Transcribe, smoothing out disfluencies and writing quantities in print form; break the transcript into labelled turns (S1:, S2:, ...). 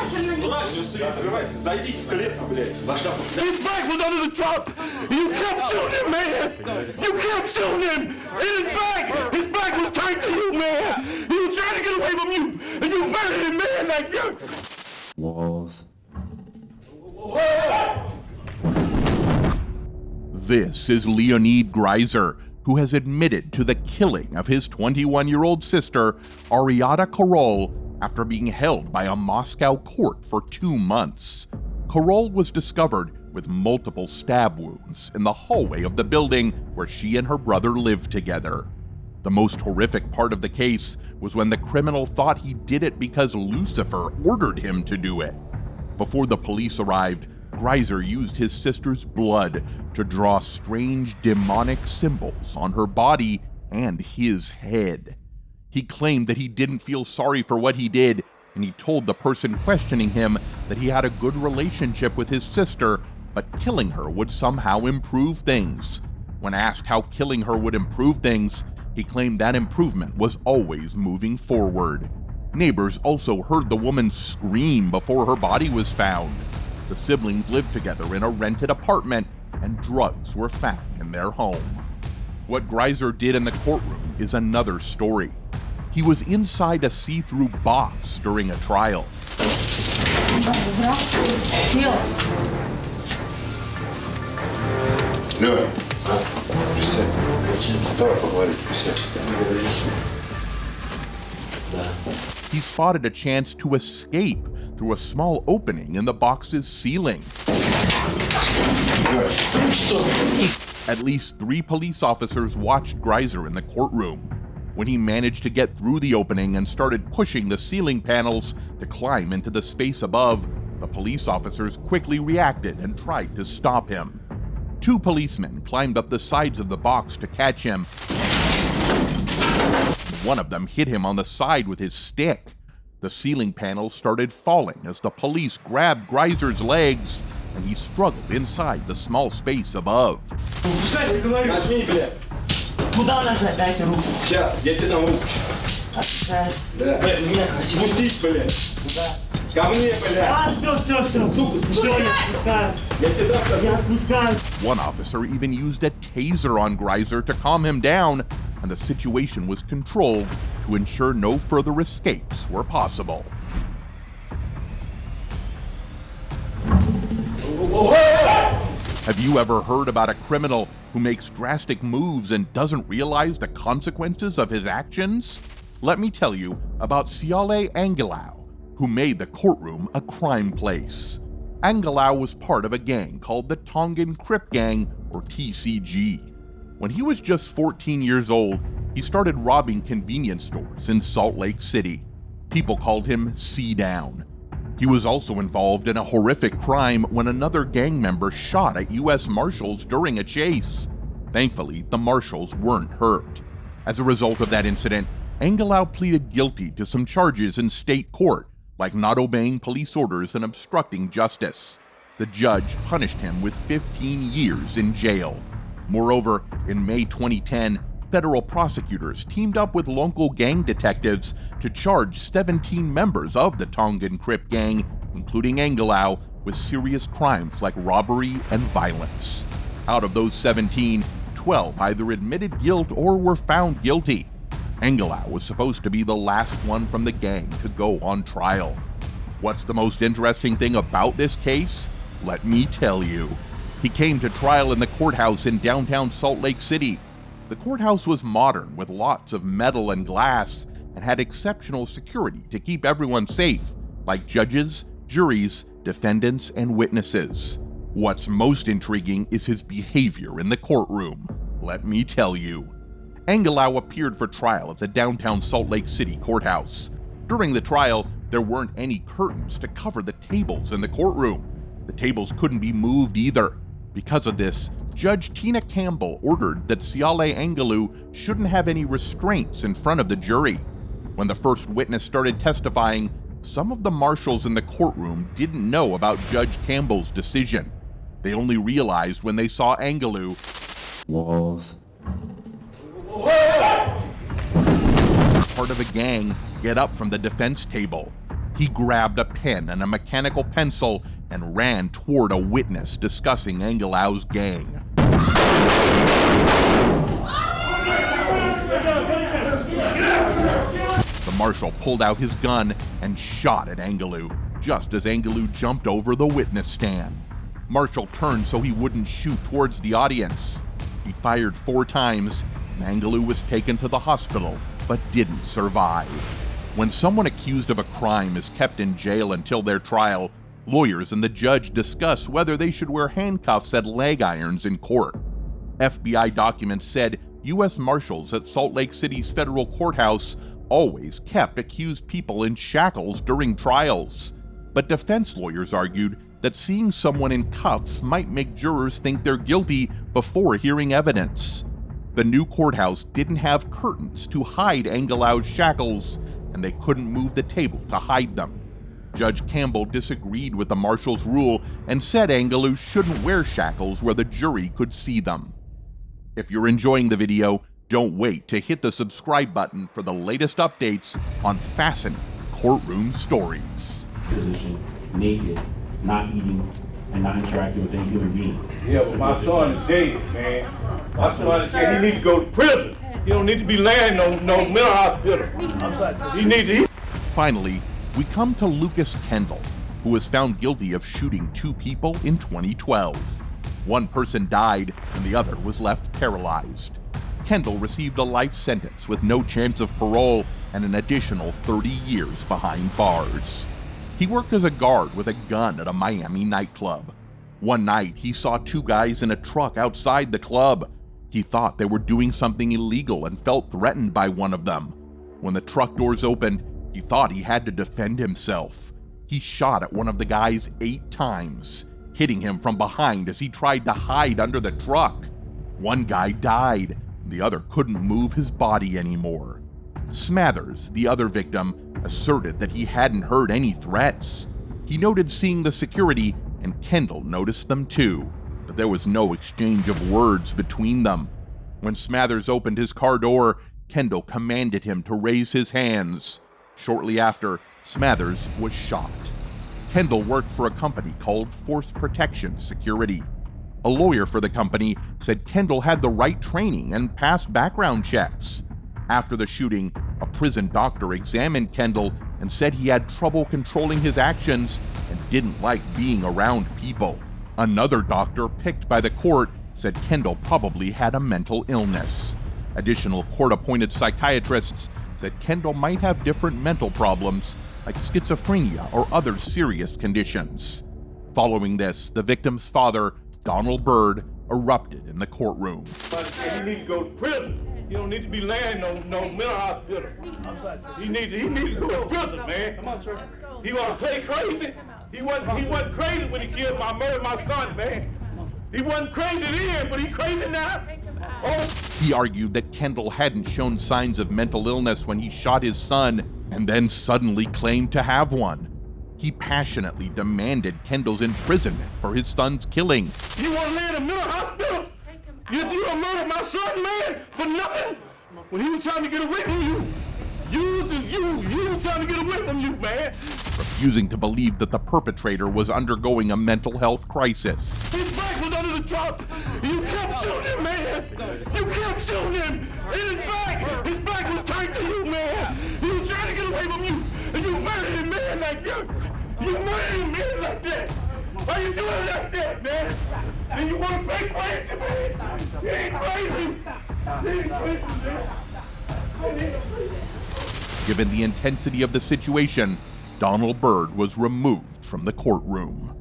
S1: Открывайте, зайдите в клетку, блядь.
S2: His back was under the truck! You kept shooting him, man! You kept shooting him! In his back! His back was turned to you, man! He was trying to get away from you! And you murdered him, man, like you!
S3: Walls.
S4: This is Leonid Greiser, who has admitted to the killing of his 21-year-old sister, Ariada Karol, after being held by a Moscow court for 2 months. Karol was discovered with multiple stab wounds in the hallway of the building where she and her brother lived together. The most horrific part of the case was when the criminal thought he did it because Lucifer ordered him to do it. Before the police arrived, Greiser used his sister's blood to draw strange demonic symbols on her body and his head. He claimed that he didn't feel sorry for what he did, and he told the person questioning him that he had a good relationship with his sister, but killing her would somehow improve things. When asked how killing her would improve things, he claimed that improvement was always moving forward. Neighbors also heard the woman scream before her body was found. The siblings lived together in a rented apartment, and drugs were found in their home. What Greiser did in the courtroom is another story. He was inside a see-through box during a trial.
S1: Лёва, присядь. Давай поговорим, присядь.
S4: He spotted a chance to escape through a small opening in the box's ceiling. At least 3 police officers watched Greiser in the courtroom. When he managed to get through the opening and started pushing the ceiling panels to climb into the space above, the police officers quickly reacted and tried to stop him. 2 policemen climbed up the sides of the box to catch him. One of them hit him on the side with his stick. The ceiling panels started falling as the police grabbed Greiser's legs, and he struggled inside the small space above.
S1: Нажми, блядь.
S5: Куда нажать? Дайте руку.
S1: Сейчас, я тебе дам руку.
S5: Отпускай.
S1: Да.
S5: Меня хотите.
S1: Спустись, блядь.
S5: Куда?
S1: Ко мне, блядь.
S5: Все.
S1: Сука,
S5: Все, я отпускаю.
S1: Я тебе дам
S5: Я отпускаю.
S4: One officer even used a taser on Greiser to calm him down, and the situation was controlled to ensure no further escapes were possible. Have you ever heard about a criminal who makes drastic moves and doesn't realize the consequences of his actions? Let me tell you about Siale Angelau, who made the courtroom a crime place. Angelau was part of a gang called the Tongan Crip Gang, or TCG. When he was just 14 years old, he started robbing convenience stores in Salt Lake City. People called him C-Down. He was also involved in a horrific crime when another gang member shot at U.S. Marshals during a chase. Thankfully, the Marshals weren't hurt. As a result of that incident, Angelau pleaded guilty to some charges in state court, like not obeying police orders and obstructing justice. The judge punished him with 15 years in jail. Moreover, in May 2010, federal prosecutors teamed up with local gang detectives to charge 17 members of the Tongan Crip Gang, including Angelau, with serious crimes like robbery and violence. Out of those 17, 12 either admitted guilt or were found guilty. Angelau was supposed to be the last one from the gang to go on trial. What's the most interesting thing about this case? Let me tell you. He came to trial in the courthouse in downtown Salt Lake City. The courthouse was modern with lots of metal and glass and had exceptional security to keep everyone safe, like judges, juries, defendants, and witnesses. What's most intriguing is his behavior in the courtroom. Let me tell you. Angelau appeared for trial at the downtown Salt Lake City courthouse. During the trial, there weren't any curtains to cover the tables in the courtroom. The tables couldn't be moved either. Because of this, Judge Tina Campbell ordered that Siale Angelau shouldn't have any restraints in front of the jury. When the first witness started testifying, some of the marshals in the courtroom didn't know about Judge Campbell's decision. They only realized when they saw Angelau
S3: Walls.
S4: part of a gang get up from the defense table. He grabbed a pen and a mechanical pencil and ran toward a witness discussing Angelau's gang. The marshal pulled out his gun and shot at Angelau, just as Angelau jumped over the witness stand. Marshall turned so he wouldn't shoot towards the audience. He fired 4 times, and Angelau was taken to the hospital, but didn't survive. When someone accused of a crime is kept in jail until their trial, lawyers and the judge discuss whether they should wear handcuffs and leg irons in court. FBI documents said U.S. Marshals at Salt Lake City's federal courthouse always kept accused people in shackles during trials. But defense lawyers argued that seeing someone in cuffs might make jurors think they're guilty before hearing evidence. The new courthouse didn't have curtains to hide Angelau's shackles, and they couldn't move the table to hide them. Judge Campbell disagreed with the marshal's rule and said Angelau shouldn't wear shackles where the jury could see them. If you're enjoying the video, don't wait to hit the subscribe button for the latest updates on fascinating courtroom stories.
S6: Position, naked, not eating, and not interacting with any human being.
S2: Yeah, but my son is dead, man. My son is dead. He needs to go to prison. He don't need to be laying no mental hospital. He needs to.
S4: Finally, we come to Lucas Kendall, who was found guilty of shooting 2 people in 2012. One person died and the other was left paralyzed. Kendall received a life sentence with no chance of parole and an additional 30 years behind bars. He worked as a guard with a gun at a Miami nightclub. One night, he saw 2 guys in a truck outside the club. He thought they were doing something illegal and felt threatened by one of them. When the truck doors opened, he thought he had to defend himself. He shot at one of the guys 8 times, hitting him from behind as he tried to hide under the truck. One guy died, and the other couldn't move his body anymore. Smathers, the other victim, asserted that he hadn't heard any threats. He noted seeing the security, and Kendall noticed them too, but there was no exchange of words between them. When Smathers opened his car door, Kendall commanded him to raise his hands. Shortly after, Smathers was shot. Kendall worked for a company called Force Protection Security. A lawyer for the company said Kendall had the right training and passed background checks. After the shooting, a prison doctor examined Kendall and said he had trouble controlling his actions and didn't like being around people. Another doctor picked by the court said Kendall probably had a mental illness. Additional court-appointed psychiatrists said Kendall might have different mental problems like schizophrenia or other serious conditions. Following this, the victim's father, Donald Byrd, erupted in the courtroom.
S2: He needs to go to prison. He don't need to be laying no mental hospital. He needs to go to prison, man. He want to play crazy. He wasn't crazy when he killed my son, man. He wasn't crazy then, but he crazy now.
S4: He argued that Kendall hadn't shown signs of mental illness when he shot his son and then suddenly claimed to have one. He passionately demanded Kendall's imprisonment for his son's killing.
S2: You want to lay in a mental hospital? You done murdered my son, man, for nothing? When he was trying to get away from you. You was trying to get away from you, man.
S4: Refusing to believe that the perpetrator was undergoing a mental health crisis.
S2: His back was under the truck. You kept shooting him, man. You kept shooting him. In his back was turned to you, man. He was trying to get away from you. And you murdered him, man, like that. You murdered him, man, like that. Why you doing it like that, man? And you want to play crazy, man? You ain't crazy. You ain't crazy, man.
S4: Given the intensity of the situation, Donald Byrd was removed from the courtroom.